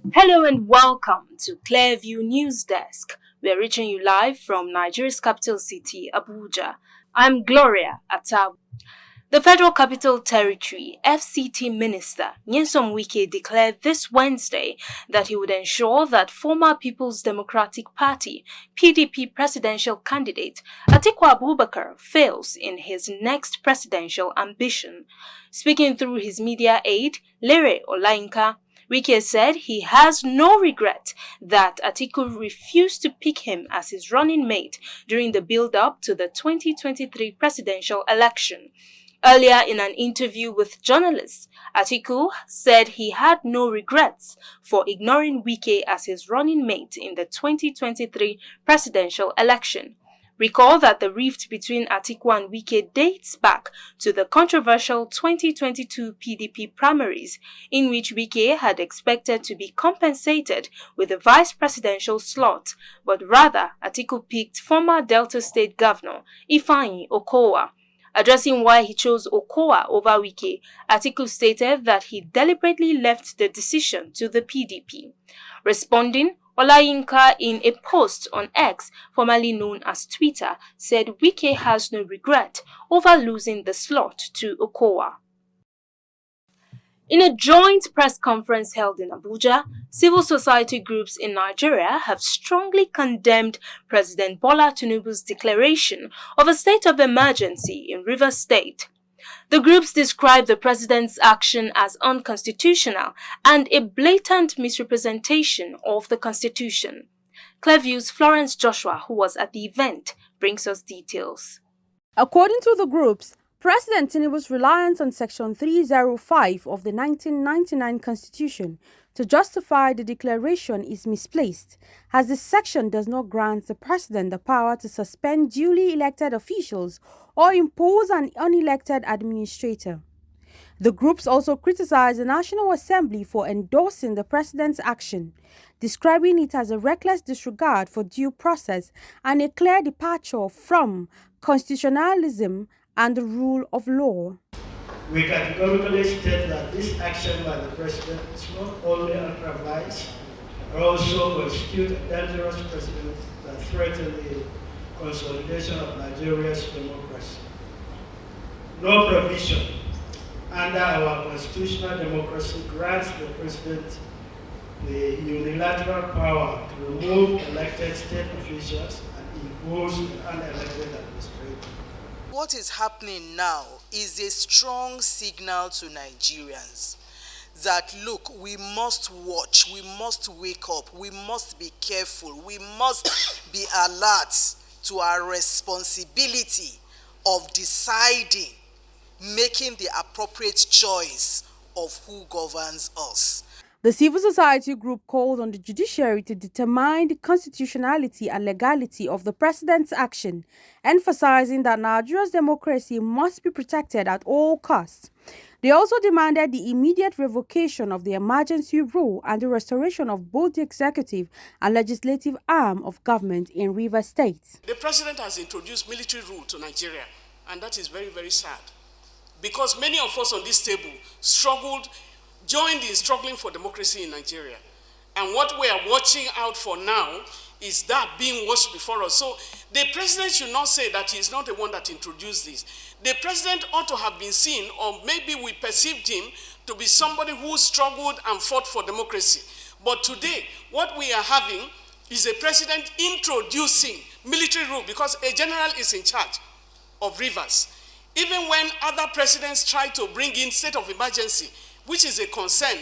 Hello and welcome to Clearview News Desk. We are reaching you live from Nigeria's capital city, Abuja. I'm Gloria Atabu. The Federal Capital Territory FCT Minister Nyesom Wike declared this Wednesday that he would ensure that former People's Democratic Party (PDP) presidential candidate Atiku Abubakar fails in his next presidential ambition. Speaking through his media aide, Lere Olayinka, Wike said he has no regret that Atiku refused to pick him as his running mate during the build-up to the 2023 presidential election. Earlier in an interview with journalists, Atiku said he had no regrets for ignoring Wike as his running mate in the 2023 presidential election. Recall that the rift between Atiku and Wike dates back to the controversial 2022 PDP primaries, in which Wike had expected to be compensated with a vice presidential slot, but rather Atiku picked former Delta State Governor Ifeanyi Okowa. Addressing why he chose Okowa over Wike, Atiku stated that he deliberately left the decision to the PDP. Responding, Olayinka, in a post on X, formerly known as Twitter, said Wike has no regret over losing the slot to Okowa. In a joint press conference held in Abuja, civil society groups in Nigeria have strongly condemned President Bola Tinubu's declaration of a state of emergency in Rivers State. The groups described the president's action as unconstitutional and a blatant misrepresentation of the constitution. Clearview's Florence Joshua, who was at the event, brings us details. According to the groups, President Tinubu's reliance on Section 305 of the 1999 Constitution to justify the declaration is misplaced, as this section does not grant the President the power to suspend duly elected officials or impose an unelected administrator. The groups also criticized the National Assembly for endorsing the President's action, describing it as a reckless disregard for due process and a clear departure from constitutionalism and the rule of law. We categorically state that this action by the President is not only unauthorized, but also constitutes a dangerous precedent that threatens the consolidation of Nigeria's democracy. No provision under our constitutional democracy grants the President the unilateral power to remove elected state officials and impose an unelected administrator. What is happening now is a strong signal to Nigerians that, look, we must watch, we must wake up, we must be careful, we must be alert to our responsibility of deciding, making the appropriate choice of who governs us. The civil society group called on the judiciary to determine the constitutionality and legality of the president's action, emphasizing that Nigeria's democracy must be protected at all costs. They also demanded the immediate revocation of the emergency rule and the restoration of both the executive and legislative arm of government in Rivers State. The president has introduced military rule to Nigeria, and that is very, very sad, because many of us on this table joined in struggling for democracy in Nigeria. And what we are watching out for now is that being watched before us. So the president should not say that he is not the one that introduced this. The president ought to have been seen, or maybe we perceived him to be somebody who struggled and fought for democracy. But today, what we are having is a president introducing military rule because a general is in charge of rivers. Even when other presidents try to bring in state of emergency, which is a concern,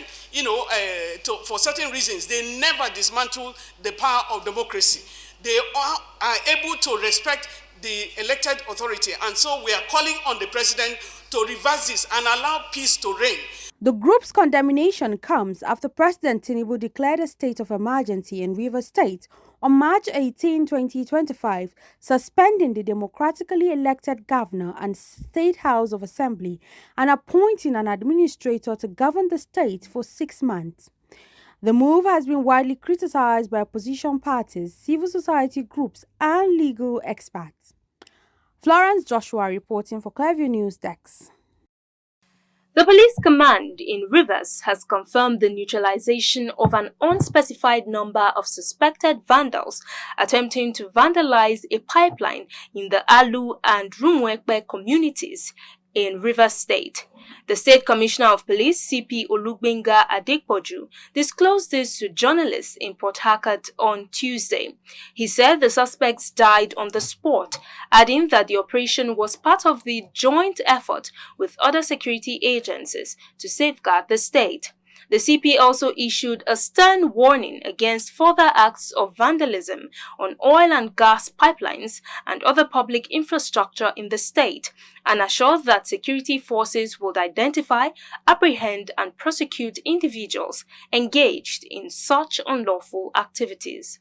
for certain reasons, they never dismantle the power of democracy. They are able to respect the elected authority. And so we are calling on the president to reverse this and allow peace to reign. The group's condemnation comes after President Tinubu declared a state of emergency in Rivers State on March 18, 2025, suspending the democratically elected governor and State House of Assembly and appointing an administrator to govern the state for 6 months. The move has been widely criticized by opposition parties, civil society groups, and legal experts. Florence Joshua reporting for Clearview News Desk. The police command in Rivers has confirmed the neutralization of an unspecified number of suspected vandals attempting to vandalize a pipeline in the Alu and Rumwekpe communities in Rivers State. The State Commissioner of Police, CP Olugbenga Adekpoju, disclosed this to journalists in Port Harcourt on Tuesday. He said the suspects died on the spot, adding that the operation was part of the joint effort with other security agencies to safeguard the state. The CP also issued a stern warning against further acts of vandalism on oil and gas pipelines and other public infrastructure in the state, and assured that security forces would identify, apprehend, and prosecute individuals engaged in such unlawful activities.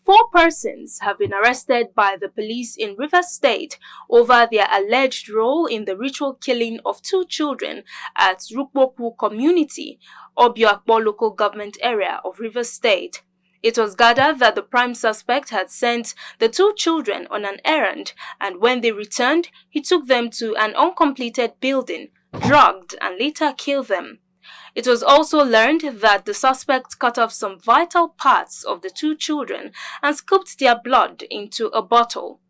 4 persons have been arrested by the police in Rivers State over their alleged role in the ritual killing of 2 children at Rukboku community, Obiakpo local government area of Rivers State. It was gathered that the prime suspect had sent the 2 children on an errand, and when they returned, he took them to an uncompleted building, drugged, and later killed them. It was also learned that the suspect cut off some vital parts of the 2 children and scooped their blood into a bottle.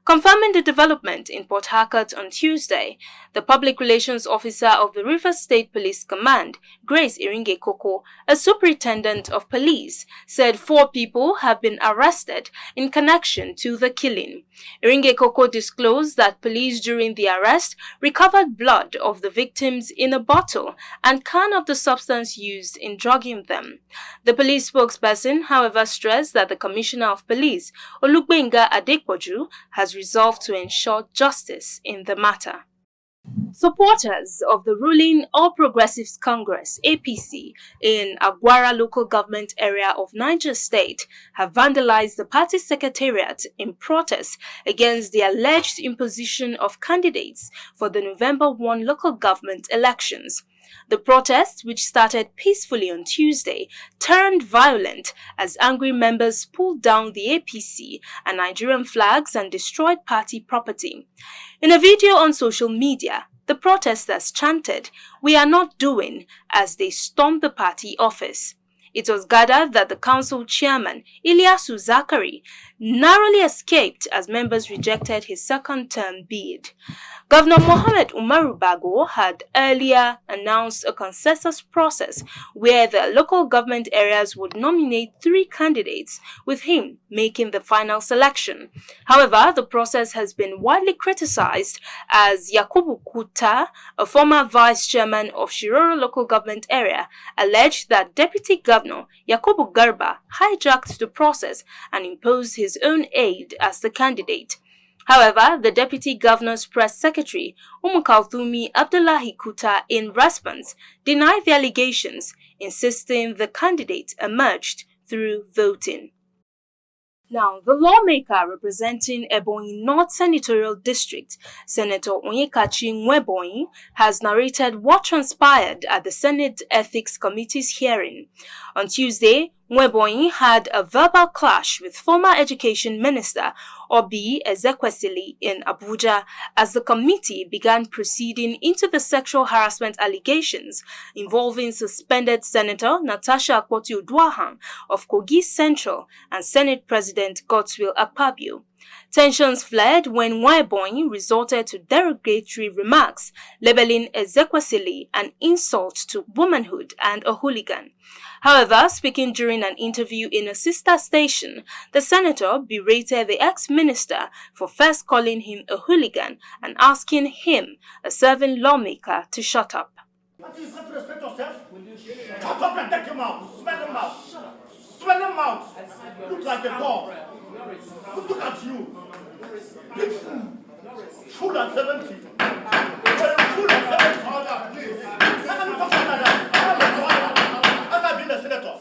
Confirming the development in Port Harcourt on Tuesday, the Public Relations Officer of the Rivers State Police Command, Grace Iringekoko, a superintendent of police, said 4 people have been arrested in connection to the killing. Iringekoko disclosed that police during the arrest recovered blood of the victims in a bottle and can of the substance used in drugging them. The police spokesperson, however, stressed that the Commissioner of Police, Olugbenga Adekpoju, has resolved to ensure justice in the matter. Supporters of the ruling All Progressives Congress (APC) in Agwara local government area of Niger State have vandalized the party secretariat in protest against the alleged imposition of candidates for the November 1 local government elections. The protest, which started peacefully on Tuesday, turned violent as angry members pulled down the APC and Nigerian flags and destroyed party property. In a video on social media, the protesters chanted, "We are not doing," as they stormed the party office. It was gathered that the council chairman, Ilyasu Zakari, narrowly escaped as members rejected his second-term bid. Governor Mohammed Umaru Bago had earlier announced a consensus process where the local government areas would nominate 3 candidates, with him making the final selection. However, the process has been widely criticized as Yakubu Kuta, a former vice chairman of Shiroro local government area, alleged that Deputy Governor Yakubu Garba hijacked the process and imposed his own aide as the candidate. However, the Deputy Governor's Press Secretary, Kalthumi Abdullahi Kuta, in response, denied the allegations, insisting the candidate emerged through voting. Now, the lawmaker representing Ebonyi North Senatorial District, Senator Onyekachi Nwebonyi, has narrated what transpired at the Senate Ethics Committee's hearing. On Tuesday, Nwebonyi had a verbal clash with former Education Minister Obi Ezekwesili in Abuja as the committee began proceeding into the sexual harassment allegations involving suspended Senator Natasha Akpoti-Uduaghan of Kogi Central and Senate President Godswill Akpabio. Tensions flared when Nwebonyi resorted to derogatory remarks, labeling Ezekwesili an insult to womanhood and a hooligan. However, speaking during an interview in a sister station, the senator berated the ex-minister for first calling him a hooligan and asking him, a serving lawmaker, to shut up. Respect yourself. Shut up and take him out. Smell him out. Smell him out. Look like a dog. Look at you. Big fool. Fool at 70. Fool at 70. How can you talk like that? After being a senator.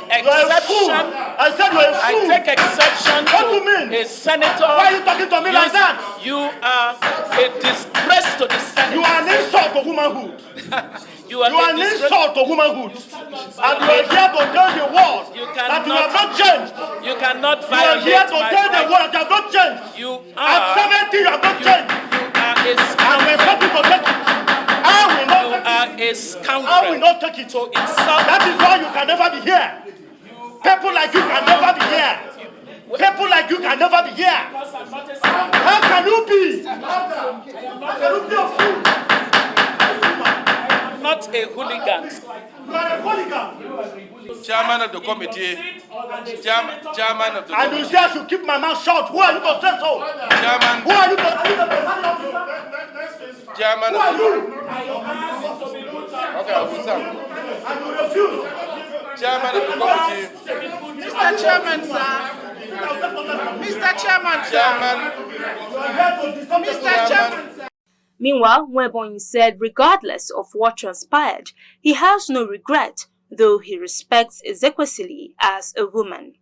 I take exception to a senator. Why are you talking to me like that? You are a disgrace to the Senate. You are an insult to womanhood. You are an insult to womanhood. And you are here to tell the world that you have not changed. You cannot violate. You are here to tell the world that you have not changed. You are. At 70, you have not changed. You are a nothing to take it. I will not take it. A scoundrel. I will not take it. To insult. That is why you can never be here. People like you can never be here. People like you can never be here. How can you be? How can you be a fool? Not a hooligan. You are a hooligan. Chairman of the committee. Chairman of the And you say I should keep my mouth shut. Who are you to say so? Chairman. Who are you to say so? Chairman Who of are the you? Okay, I'll put some. And you refuse. Chairman of the committee. Mr. Chairman, sir. Mr. Chairman, sir. Mr. Chairman. Meanwhile, Nwebonyi said regardless of what transpired, he has no regret, though he respects Ezekwesili as a woman.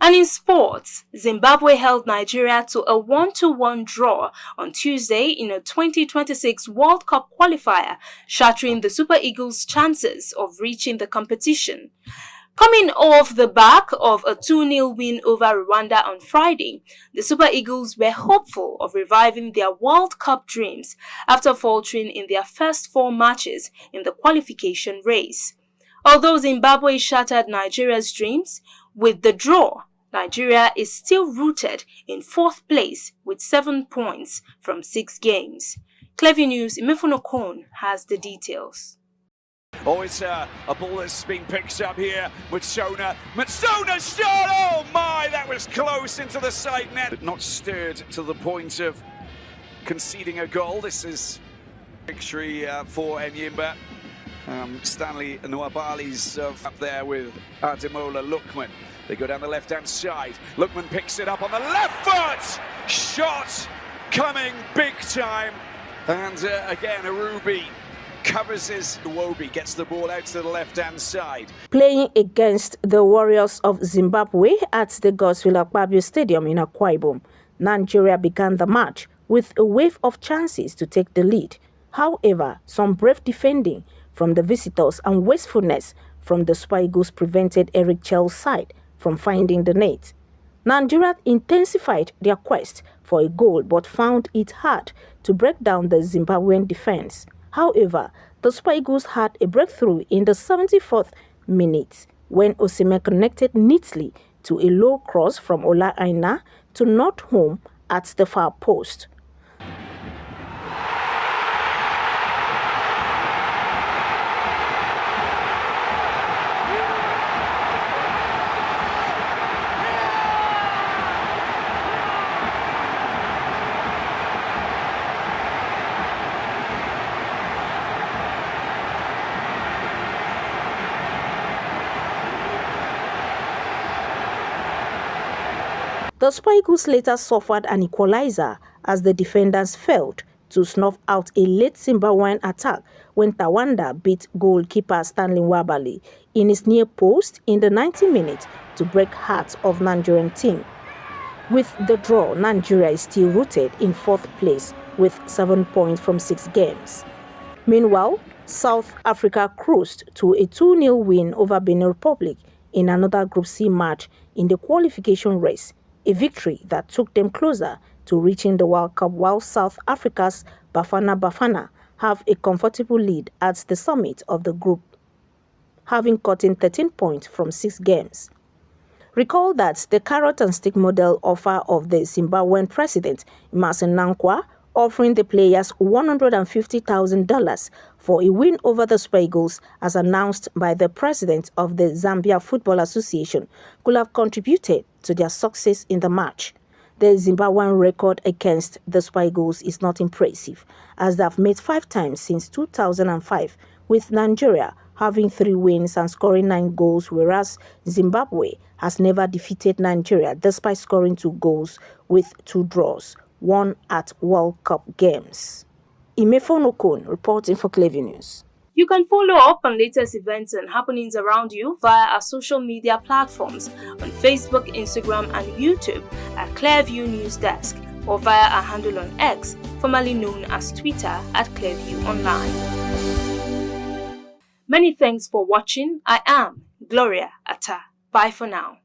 And in sports, Zimbabwe held Nigeria to a 1-1 draw on Tuesday in a 2026 World Cup qualifier, shattering the Super Eagles' chances of reaching the competition. Coming off the back of a 2-0 win over Rwanda on Friday, the Super Eagles were hopeful of reviving their World Cup dreams after faltering in their first 4 matches in the qualification race. Although Zimbabwe shattered Nigeria's dreams, with the draw, Nigeria is still rooted in 4th place with 7 points from 6 games. Clever News, Imefunokon has the details. Oh, it's a ball that's been picked up here. Matsona shot! Oh my, that was close into the side net. But not stirred to the point of conceding a goal. This is victory for Enyimba. Stanley Nwabali's up there with Ademola Lookman. They go down the left-hand side. Lookman picks it up on the left foot! Shot coming big time. And again, Arubi covers his Iwobi, gets the ball out to the left-hand side. Playing against the Warriors of Zimbabwe at the Godswill Akpabio Stadium in Akwa Ibom, Nigeria began the match with a wave of chances to take the lead. However, some brave defending from the visitors and wastefulness from the Super Eagles prevented Eric Chell's side from finding the net. Nigeria intensified their quest for a goal but found it hard to break down the Zimbabwean defense. However, the Super Eagles had a breakthrough in the 74th minute when Osimhen connected neatly to a low cross from Ola Aina to not home at the far post. The Super Eagles later suffered an equalizer as the defenders failed to snuff out a late Zimbabwean attack when Tawanda beat goalkeeper Stanley Nwabali in his near post in the 90th minute to break hearts of Nigerian team. With the draw, Nigeria is still rooted in 4th place with 7 points from 6 games. Meanwhile, South Africa cruised to a 2-0 win over Benin Republic in another Group C match in the qualification race, a victory that took them closer to reaching the World Cup, while South Africa's Bafana Bafana have a comfortable lead at the summit of the group, having gotten 13 points from 6 games. Recall that the carrot and stick model offer of the Zimbabwean president, Emmerson Mnangagwa, offering the players $150,000 for a win over the Super Eagles, as announced by the president of the Zambia Football Association, could have contributed to their success in the match. The Zimbabwean record against the Super Eagles is not impressive, as they have made 5 times since 2005, with Nigeria having 3 wins and scoring 9 goals, whereas Zimbabwe has never defeated Nigeria despite scoring 2 goals with 2 draws, 1 at World Cup games. Imefunokon reporting for Clever News. You can follow up on latest events and happenings around you via our social media platforms on Facebook, Instagram, and YouTube at Clearview News Desk, or via our handle on X, formerly known as Twitter, at Clearview Online. Many thanks for watching. I am Gloria Atta. Bye for now.